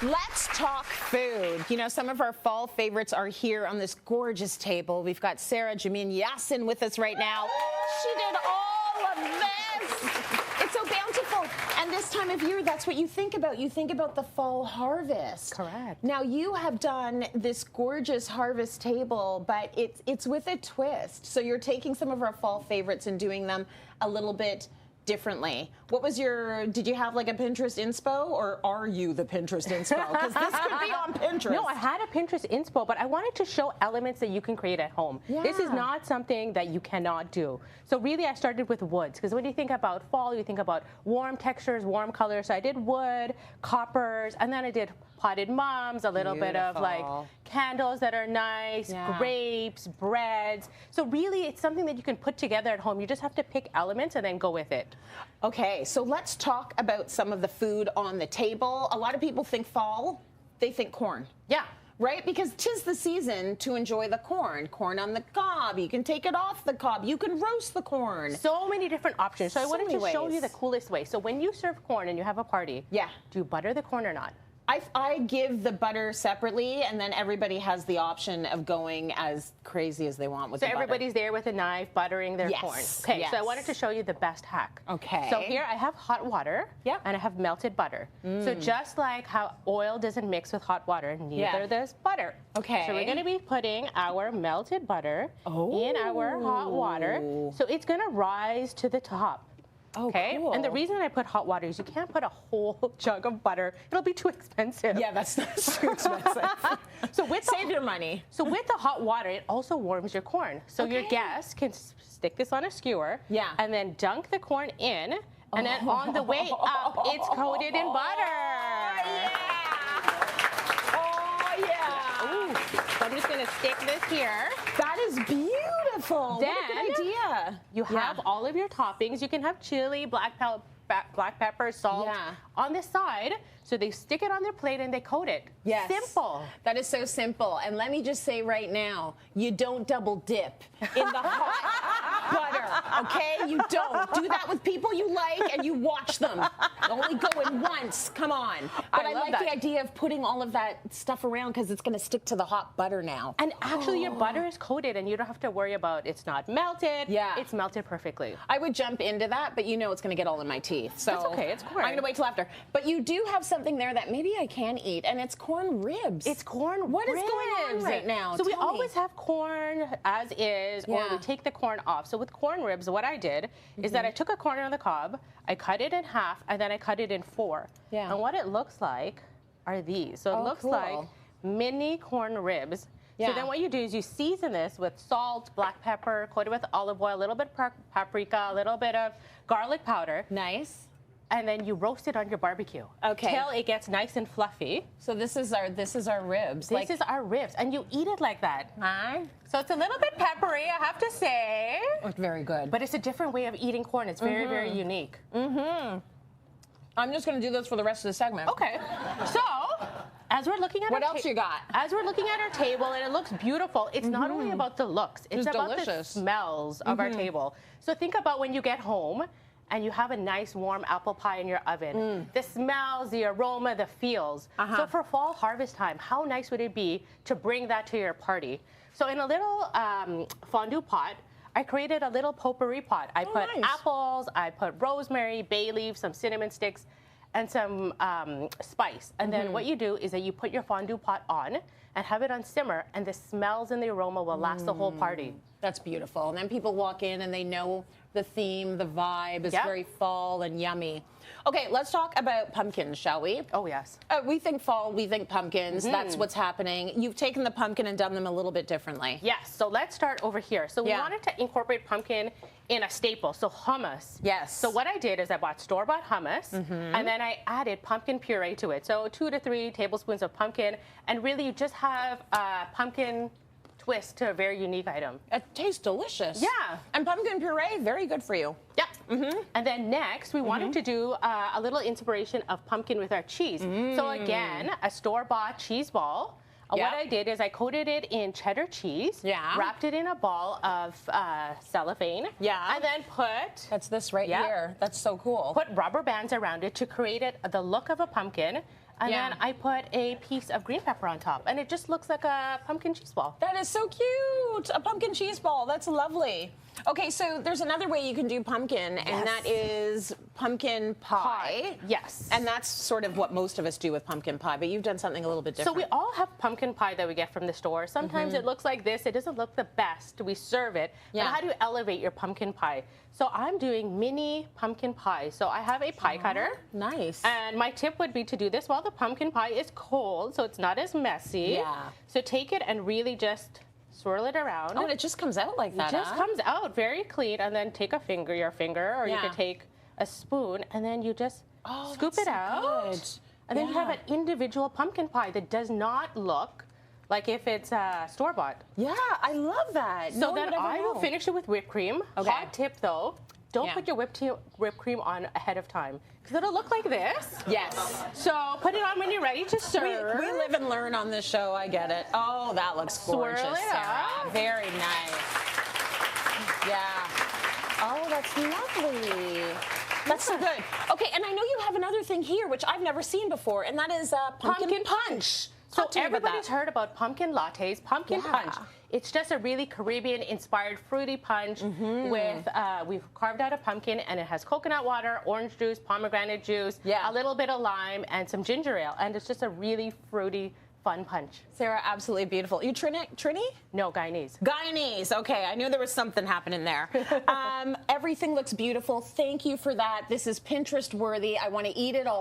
Let's talk food. You know, some of our fall favorites are here on this gorgeous table. We've got Sarah Jamin Yassin with us right now. She did all of this. It's so bountiful. And this time of year, that's what you think about. You think about the fall harvest. Correct. Now, you have done this gorgeous harvest table, but it's with a twist. So you're taking some of our fall favorites and doing them a little bit differently. What was did you have like a Pinterest inspo, or are you the Pinterest inspo? Because this could be on Pinterest. No, I had a Pinterest inspo, but I wanted to show elements that you can create at home. Yeah. This is not something that you cannot do. So really I started with woods, because when you think about fall, you think about warm textures, warm colors. So I did wood, coppers, and then I did potted mums, a little bit of like candles that are nice, grapes, breads. So really it's something that you can put together at home. You just have to pick elements and then go with it. Okay, so let's talk about some of the food on the table. A lot of people think fall, they think corn. Yeah. Right? Because 'tis the season to enjoy the corn. Corn on the cob. You can take it off the cob. You can roast the corn. So many different options. So I wanted to show you the coolest way. So when you serve corn and you have a party, do you butter the corn or not? I give the butter separately, and then everybody has the option of going as crazy as they want with the butter. So everybody's there with a knife buttering their corn. Okay, so I wanted to show you the best hack. Okay. So here I have hot water, and I have melted butter. So just like how oil doesn't mix with hot water, neither does butter. Okay. So we're going to be putting our melted butter in our hot water. So it's going to rise to the top. Okay, cool. And the reason I put hot water is you can't put a whole jug of butter. It'll be too expensive. Yeah, that's too expensive. So save your money. So with the hot water, it also warms your corn. So your guests can stick this on a skewer, and then dunk the corn in, and then on the way up, it's coated in butter. Oh yeah! Ooh. So I'm just gonna stick this here. That is beautiful. Then, what a good idea. You have all of your toppings. You can have chili, black pepper, salt on the side. So they stick it on their plate and they coat it. Yes. Simple. That is so simple. And let me just say right now, you don't double dip in the hot butter, okay? You don't. Do that with people you like and you watch them. Only go in once. Come on. But I like the idea of putting all of that stuff around because it's going to stick to the hot butter now. And actually your butter is coated and you don't have to worry about it's not melted. Yeah. It's melted perfectly. I would jump into that, but you know it's going to get all in my teeth. So it's okay. It's corn. I'm going to wait till after. But you do have something there that maybe I can eat, and it's corn ribs. It's corn ribs. What is going on right now? So we always have corn as is, or we take the corn off. So with corn ribs, what I did is that I took a corn on the cob, I cut it in half, and then I cut it in 4. Yeah. And what it looks like are these. So it looks like mini corn ribs. Yeah. So then what you do is you season this with salt, black pepper, coated with olive oil, a little bit of paprika, a little bit of garlic powder. Nice. And then you roast it on your barbecue. Okay. Till it gets nice and fluffy. So this is our ribs. This is our ribs, and you eat it like that. So it's a little bit peppery, I have to say. It's very good. But it's a different way of eating corn. It's very, very unique. I'm just going to do this for the rest of the segment. Okay. So, as we're looking at what else you got? As we're looking at our table, and it looks beautiful, it's not only about the looks. It's about the smells of our table. So think about when you get home, and you have a nice warm apple pie in your oven. The smells, the aroma, the feels. So for fall harvest time, how nice would it be to bring that to your party? So in a little fondue pot, I created a little potpourri pot. I put apples, I put rosemary, bay leaves, some cinnamon sticks, and some spice. And then what you do is that you put your fondue pot on and have it on simmer, and the smells and the aroma will last the whole party. That's beautiful. And then people walk in and they know the theme, the vibe is very fall and yummy. Okay, let's talk about pumpkins, shall we? Oh, yes. We think fall, we think pumpkins. That's what's happening. You've taken the pumpkin and done them a little bit differently. Yes, so let's start over here. So we wanted to incorporate pumpkin in a staple, so hummus. Yes. So what I did is I bought store-bought hummus, and then I added pumpkin puree to it. So 2 to 3 tablespoons of pumpkin, and really you just have pumpkin twist to a very unique item. It tastes delicious. Yeah. And pumpkin puree, very good for you. Yeah. And then next, we wanted to do a little inspiration of pumpkin with our cheese. So again, a store-bought cheese ball. What I did is I coated it in cheddar cheese, wrapped it in a ball of cellophane, and then put... That's this right here. That's so cool. Put rubber bands around it to create the look of a pumpkin. and then I put a piece of green pepper on top, and it just looks like a pumpkin cheese ball. That is so cute. A pumpkin cheese ball. That's lovely. Okay, so there's another way you can do pumpkin, and that is pumpkin pie. Yes. And that's sort of what most of us do with pumpkin pie, but you've done something a little bit different. So we all have pumpkin pie that we get from the store. Sometimes it looks like this. It doesn't look the best. We serve it. But how do you elevate your pumpkin pie? So I'm doing mini pumpkin pie. So I have a pie cutter. Nice. And my tip would be to do this while the pumpkin pie is cold, so it's not as messy. Yeah. So take it and really just swirl it around. Oh, and it just comes out like that. It just comes out very clean, and then take your finger, or you could take a spoon, and then you just scoop it out. Good. And then you have an individual pumpkin pie that does not look like if it's store-bought. Yeah, I love that. So then I will finish it with whipped cream. Okay. Hot tip though, don't put your whipped cream on ahead of time, because it'll look like this. Yes. So put it on when you're ready to serve. We live and learn on this show. I get it. Oh, that looks gorgeous, Swirl it Sarah. up. Very nice. Yeah. Oh, that's lovely. That's so good. Okay, and I know you have another thing here, which I've never seen before, and that is pumpkin punch. So everybody's heard about pumpkin lattes, pumpkin punch. It's just a really Caribbean-inspired fruity punch with, we've carved out a pumpkin, and it has coconut water, orange juice, pomegranate juice, a little bit of lime, and some ginger ale. And it's just a really fruity, fun punch. Sarah, absolutely beautiful. You Trini? No, Guyanese. Guyanese. Okay, I knew there was something happening there. Everything looks beautiful. Thank you for that. This is Pinterest worthy. I want to eat it all.